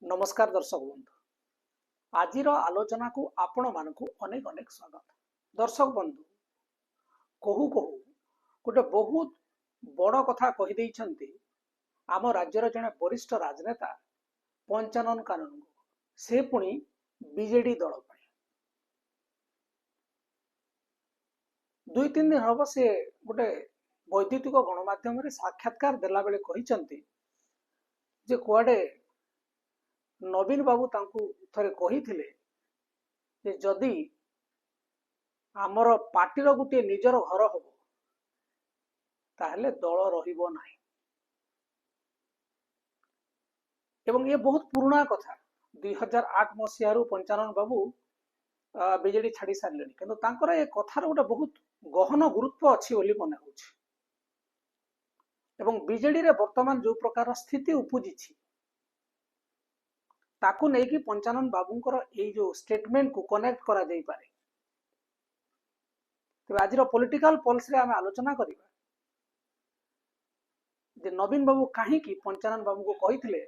नमस्कार दर्शक बंधु आज आलोचना को आपण मानक अनेक अनेक स्वागत। दर्शक बंधु कहू कहू गोटे बहुत बड़ कथा कहीदे आम राज्यर जड़े वरिष्ठ राजनेता पंचानन कानून से पुणी बीजेडी दल दुई तीन दिन हम से गोटे वैद्युतिक गणमाध्यम साक्षात्कार देला बेले कहिसंती जे कुआडे नवीन बाबू तांकू थरे कहिथिले जे जदि आमर पार्टीर गोटे निजर घर हम ताहले दल रहिबो नाही। एवं ये बहुत पुराना कथा 2008 मसीह पंचानन बाबू बीजेडी छाड़ी सारे किंतु तांकर ए कथार गोटे बहुत गहन गुरुत्व अच्छी बोली मन हो। बीजेडी रे वर्तमान जो प्रकार स्थिति उपजी ताकू नहीं कि पंचानन बाबूंकर ये जो स्टेटमेंट को कनेक्ट करा जाई पारे। तो आज पॉलिटिकल पल्स रे आमे आलोचना करिबा जे नवीन बाबू कहीं पंचानन बाबू को कहिथिले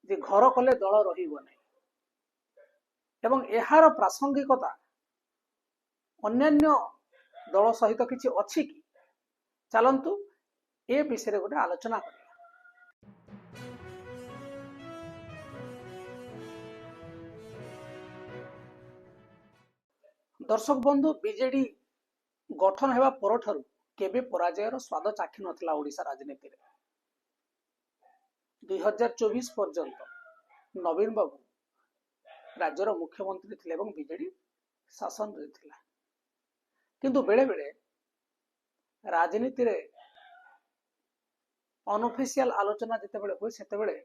जे घर कले दल रहिबो नै एवं एहार प्रासंगिकता अन्यान्य दल सहित किछि अछि कि चलंतु ए विषय रे गोटे आलोचना करिबा। दर्शक बंधु बीजेडी गठन हेबा परठारु केबे पराजयर स्वाद चाखी नथिला ओडिसा राजनीति रे। 2024 पर्यंत नवीन बाबू राज्यर मुख्यमंत्री थिले एवं बीजेडी शासन रे थिला किंतु बेले बेले राजनीति रे अनऑफिशियल आलोचना जते बेले होय सेते बेले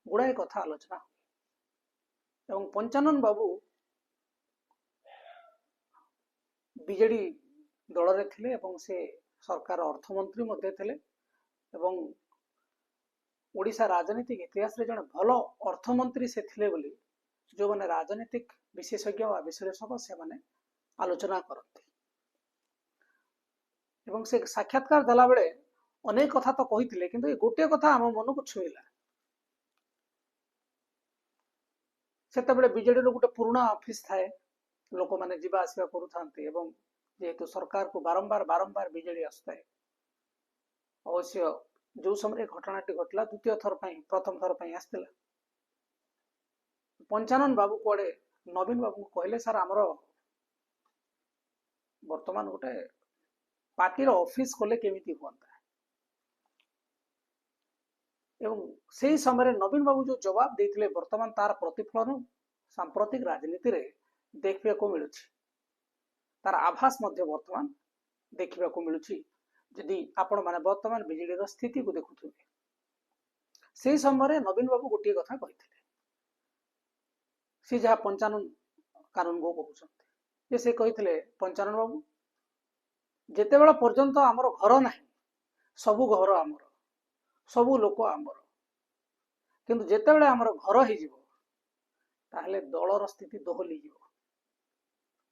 गुड़ाए कथा आलोचना एवं पंचानन बाबू बीजेडी दल रे थिले एवं से सरकार अर्थमंत्री मध्य थिले एवं ओडिशा राजनीतिक इतिहास रे जने भल अर्थमंत्री से थिले बोली जो माने राजनीतिक विशेषज्ञ व विश्लेषक से माने आलोचना करते एवं से साक्षात्कार दला बेले अनेक कथा तो कहिथिले किंतु ए गोटे कथा हम मन को छुईला। सेते बेले बीजेडी रो गोटे पुराना ऑफिस थाए लोक माने जीवा आसिया करूथांते एवं जेहेतु सरकार को बारंबार बारंबार बीजेडी आसुए अवश्य जो समय घटनाटी घटला द्वितीय थर प्रथम थर आसला पंचानन बाबू कुआडे नवीन बाबू को कहले सर आमर वर्तमान गोटे पार्टी ऑफिस कले केमिति हुंता एवं से समय नवीन बाबू जो जवाब देते वर्तमान तार प्रतिफलन सांप्रतिक राजनीति रे देखा को मिलूँ तार आभास वर्तमान देखा को मिलूँ जदि आपण माने वर्तमान बीजेडी स्थिति को देखुए से समय नवीन बाबू गोटे कथा कहते सी जहाँ पंचानन कानून को कहते से कहते पंचानन बाबू जिते बेला पर्यंत आमर घर ना सबू घर आमर सबू लोक आमर किंतु जिते बेला आमर घर हो ताहले दलर स्थिति दोहली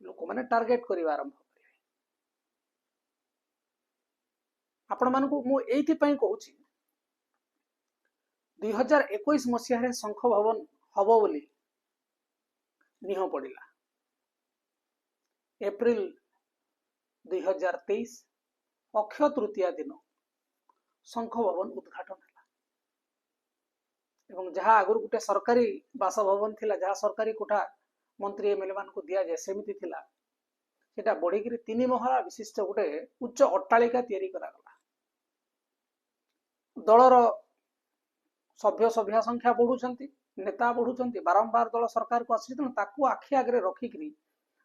लोक मैंने टार्गेट करने आरंभ करेंगे। आपण मान मुझे कहूँ 2021 मसीह शंख भवन हम बोली निह पड़ा एप्रिल 2023 अक्षय तृतीया दिन शंख भवन उद्घाटन है एवं जहाँ आगुरी गोटे सरकारी बासभवन थिला जहाँ सरकारी कोठा मंत्री एमएलए मान को दिया जाए सेमिति थिला सेटा बढ़िक 3 महला विशिष्ट गोटे उच्च अट्टालिका तैयारी करागला। दलर सभ्य सभ्य संख्या बढ़ुचंती नेता बढ़ुचंती बारंबार दल सरकार को आसी ताकू आखि आगे रखिक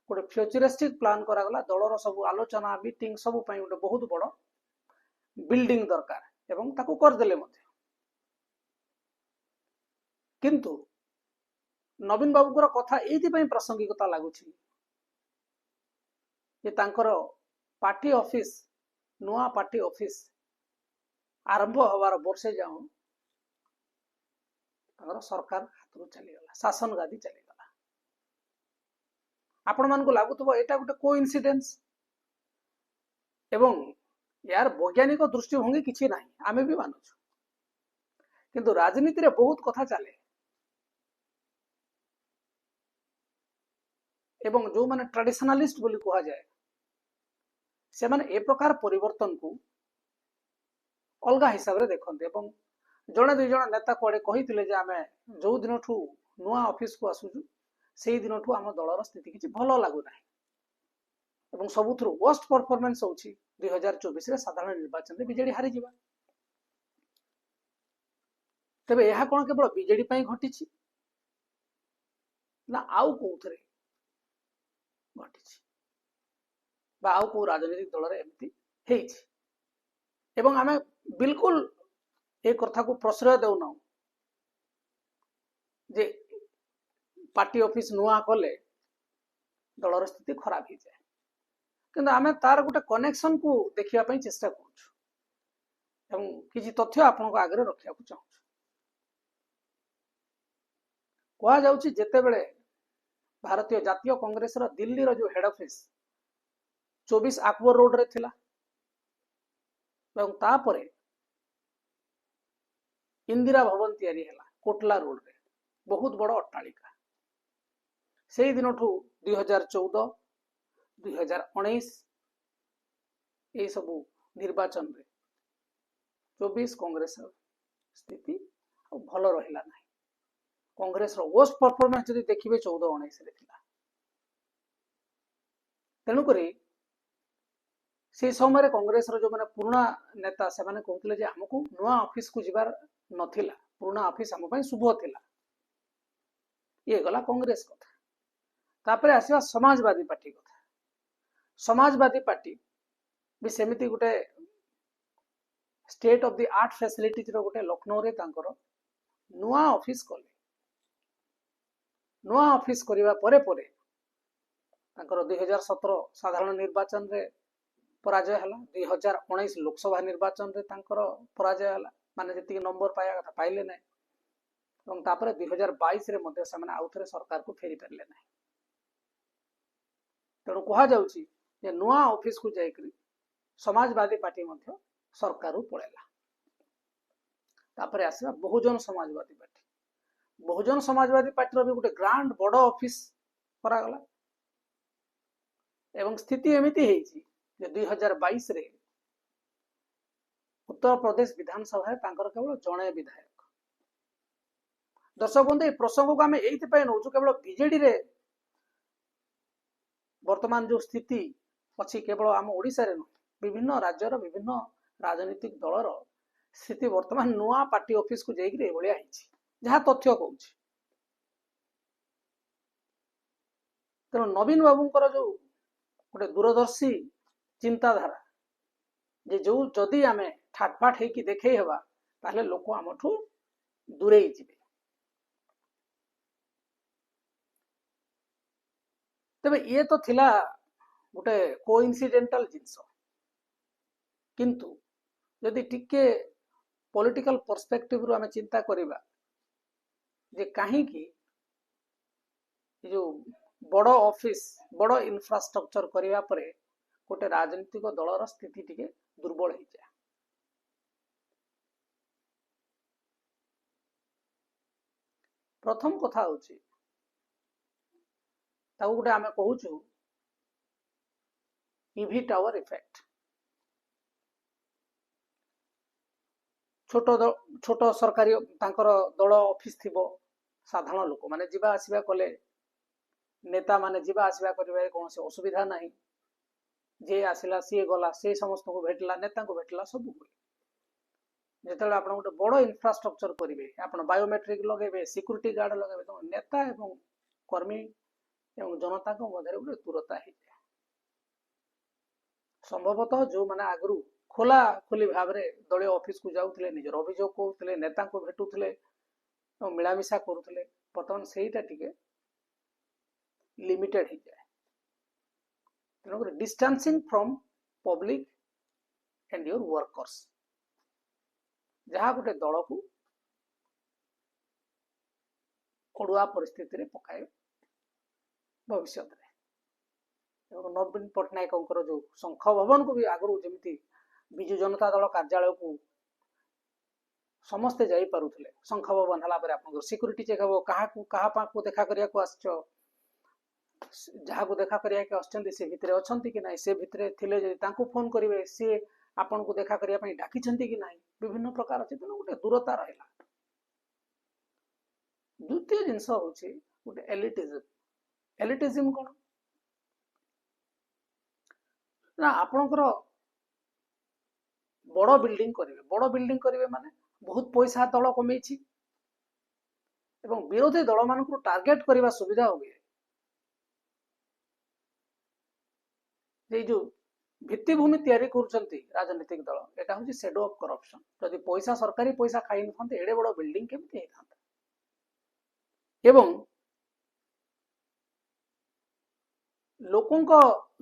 गोटे फ्यूचरिस्टिक प्लान करागला दलर सब आलोचना मीटिंग सब गोटे बहुत बड़ बिल्डिंग दरकार एवं ताकू करदेले मध्य किंतु नवीन बाबूर कथा ये प्रासंगिकता लगुच पार्टी ऑफिस नुआ पार्टी ऑफिस आरंभ हबार वर्षे जाऊं सरकार हाथ चलीगला शासन गादी चलीगला। आपण मान को लगुव एटा गोटे कोइंसिडेंस एवं यार वैज्ञानिक दृष्टिभंगी किसी ना आमे भी मानुछु किंतु राजनीति रे बहुत कथा चले एवं जो माने ट्रेडिशनलिस्ट बोली कहा जाए से माने ए प्रकार परिवर्तन को अलग हिसाब रे देखते एवं जड़े दुई जन नेता कुआडे कही आम जो दिन ठू नुआ ऑफिस को आसुचु से दिन ठू आम दलर स्थिति किसी भल लगुना एवं सबुठ वर्स्ट परफॉर्मेंस होची 2024 रे साधारण निर्वाचन में बीजेडी हारी जिबा तेबे यह कौन केवल बीजेडी घटी ना आउ कौन घटी आउ कौ राजनीतिक दल एमती एवं आम बिल्कुल ए कथा को प्रश्रय देना जे पार्टी ऑफिस नुआ कले दलर स्थिति खराब हो जाए किंतु आम तार गोटे कनेक्शन को देखा चेष्टा करुँ तथ्य आपण आगे रखा चाहूँ कहुच्छी जिते बड़े भारतीय जातीय कांग्रेस दिल्ली रो जो हेड ऑफिस 24 अकबर रोड रे थिला तापरे इंदिरा भवन तैयारी हैला कोटला रोड रे बहुत बड़ अट्टालिका से दिन ठू 2014 2019 ये सब निर्वाचन रे 24 कांग्रेस स्थिति भल रहिला नहीं कांग्रेस रो वर्स्ट परफॉर्मेंस जदि देखिबे 14-19 रे थिला तेणुक से समय कांग्रेस रो जो माने पुराना नेता से माने कहते जे हमको नुआ ऑफिस को जीवार नथिला पुराना ऑफिस हम पई शुभ थिला ये गला कांग्रेस कथा तापरे आसीबा समाजवादी पार्टी कथा समाजवादी पार्टी भी सेमिति गुटे state of the art facilities रो गुटे लखनऊ रे तांकर नुआ ऑफिस कले नुआ ऑफिस करिवा परे परे तांकर 2017 साधारण निर्वाचन रे पराजय हला 2019 लोकसभा निर्वाचन रे तांकर पराजय हला माने जति नंबर पाया कथा पाइले नै एवं तापरे 2022 रे मध्ये समान आउथरे सरकार को फेरी परले नै तेणु कहा जाउची जे नुआ ऑफिस को जाइकरी समाजवादी पार्टी मध्ये सरकार उ पळेला तापरे आसीबा बहुजन समाजवादी पार्टी रो भी गुटे ग्रांड बड़ ऑफिस करा गला एवं स्थिति एमिति हेची जे 2022 रे उत्तर प्रदेश विधानसभा तांकर केवल जणे विधायक दर्शक बंधु ए प्रसंग को आम ये नौ केवल बीजेडी रे वर्तमान जो स्थिति अच्छी केवल आम ओडिशा रे विभिन्न राज्यर विभिन्न राजनीतिक दलर स्थिति वर्तमान नुआ पार्टी ऑफिस को जाइए भाया जहाँ तथ्य कहूँ तेणु नवीन बाबूंकर जो गोटे दूरदर्शी चिंताधारा जे जो जदि आम ठाटपाट होगी देखे हवा ताहले लोक आमठू दूरे जीवे तबे ये तो थिला गोटे कोइंसिडेंटल जिनस किंतु जदि टिके पॉलिटिकल पर्सपेक्टिव रु आम चिंता करिबा जे कहीं जो बड़ ऑफिस बड़ इंफ्रास्ट्रक्चर करिबा परे गोटे राजनीतिक दलर स्थिति टिके दुर्बल हो जाए प्रथम कथा होची ताऊ गोटे आम कहूँ ईवी टावर इफेक्ट छोट सरकारी तांकर दल ऑफिस थिबो साधारण लोक माने जीवा आसीबा कले नेता माने जीवा आसीबा करिबा कौन से असुविधा नहीं जे आसिला सी गला से समस्त को भेटला नेता को भेटला सब हुए जेतले आपण गोटे बड़ इंफ्रास्ट्रक्चर करिवे आपण बायोमेट्रिक लगेबे सिक्यूरिटी गार्ड लगेबे तो नेता एवं कर्मी एवं जनता को मध्य गोटे दूरता हो जाए संभवतः जो माने आगरू खोला खोली भाव में दलीय ऑफिस को जाऊे निजर अभियोग कहते नेता को भेटुले मिलामिशा करुले बर्तमान सेटा टिके लिमिटेड हो जाए तेणुक distancing from public and your workers जहाँ गोटे दल को अड़ुआ परिस्थिति पकाए भविष्य में नवीन पट्टनायक जो शंख भवन को भी आगु जमी विजु जनता दल कार्यालय को समस्ते जाई पारुथले शंख भवन हला पर आपन सिक्युरिटी चेक हबो कहा पाखु देखा करिया को आछो जहाँ को देखा करिया के आछंती से भितरे अछंती कि नाही से भितरे थिले जे तांको फोन करिवे से आपन को देखा करिया पई डाकी छंती कि नाही विभिन्न प्रकार अछि तेनो गोटे दूरता रहला। द्वितीय जिंस होछि गोटे एलिटिज्म कोन ना आपनकर बड़ बिल्डिंग करिवे माने बहुत पैसा दल कमेछि एवं विरोधी दल मानकु टार्गेट करबा सुविधा होबे जे जो भित्तिभूमि तैयारी करुचंती राजनीतिक दल एटा होछि शेडो ऑफ करप्शन जदि पैसा सरकारी पैसा खाइ नथांते एडे बड़ बिल्डिंग केमति हेथांता एवं लोकंक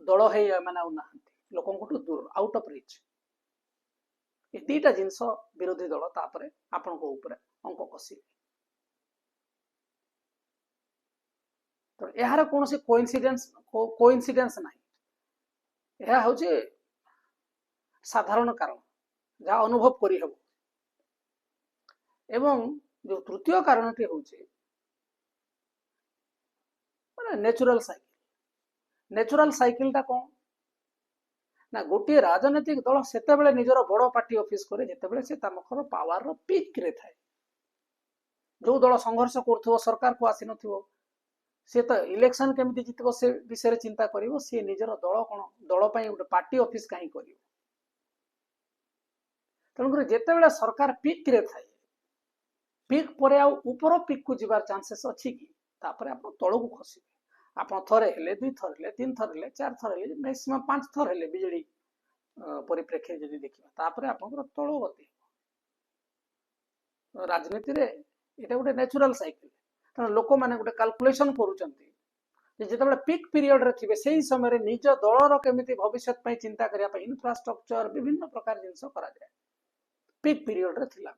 दल हे माने आ नाहंती लोकंक दूर आउट ऑफ रीच ए दीटा जिंस विरोधी दल तापरे आपन को ऊपर अंक कसी तो यार कौन सी कोइंसिडेंस नहीं यह हूँ साधारण कारण जहाँ अनुभव करी हबो एवं जो तृतीय कारण टी हूँ नेचुरल साइकिल टा कौन ना गोटे राजनीतिक दल सेतेबेले निजर बड़ पार्टी ऑफिस करे जेतेबेले से तामखर पावर रो पीक रे थाए जो दल संघर्ष करथबो सरकार को आसी नथिबो से तो इलेक्शन केमिति जितबो से विषय रे चिंता करिवो से निजर दल कोन दल पई गोटे पार्टी ऑफिस काहे करिवो तन करे जेतेबेले सरकार पीक रे थाए पीक परे आ ऊपर पीक को जिबार चांसेस अछि कि तापरे आप तळ को खसिबे आप थरे हेले दुई थर हेले तीन थर हेले चार थर हेले मैक्सिमम 5 थर हेले बिजली परिप्रेक्षी जदि देखिबा तापरे आपनकर तळ गति राजनीति रे एटा गोटे नेचुरल साइकिल कारण लोक माने गोटे कैलकुलेशन करूचंती जेतेबेले पीक पीरियड रे थिबे सेही समय रे निज दलर केमिति भविष्यत पई चिंता करिया पई इंफ्रास्ट्रक्चर विभिन्न प्रकार जिंस करा जाय पीक पीरियड रे थिला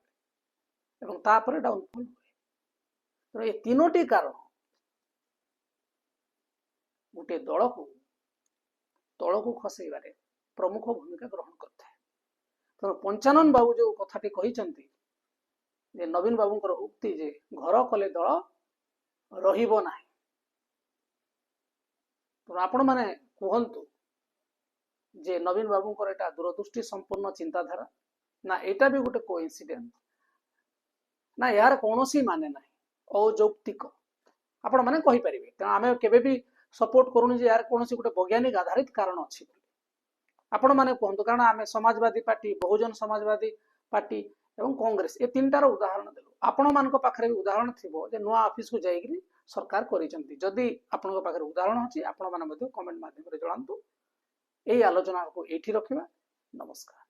एवं तापरे डाउनफॉल तो ये तीनोटी कारण गोटे दल को तल को खसैबारे प्रमुख भूमिका ग्रहण करता है तो पंचानन बाबू जो कथाटी कहिचंती जे नवीन बाबूंकर उक्ति जे घर कले दल रहिबो नाही तो आपण माने कहंतु जे नवीन बाबूंकर एटा दूरदृष्टि संपूर्ण चिंताधारा ना एटा भी गोटे कोइंसिडेंस ना यार कोनोसी माने नाही अजौक्तिक आपण माने कहि परिबे त आमे केबे भी सपोर्ट करूनी जे यार कोनोसी गोटे वैज्ञानिक आधारित कारण अछि आपण माने कहंतु कारण आमे समाजवादी पार्टी बहुजन समाजवादी पार्टी एवं कांग्रेस ए तीनटार उदाहरण देलु आपण मानक पाखरे उदाहरण थिबो जे नुआ ऑफिस को जाईकरी सरकार करिसंती जदि आपनक पाखरे उदाहरण अछि आपण माने मध्ये कमेंट माध्यम रे जणांतु एई आलोचना को एठी रखिबा नमस्कार।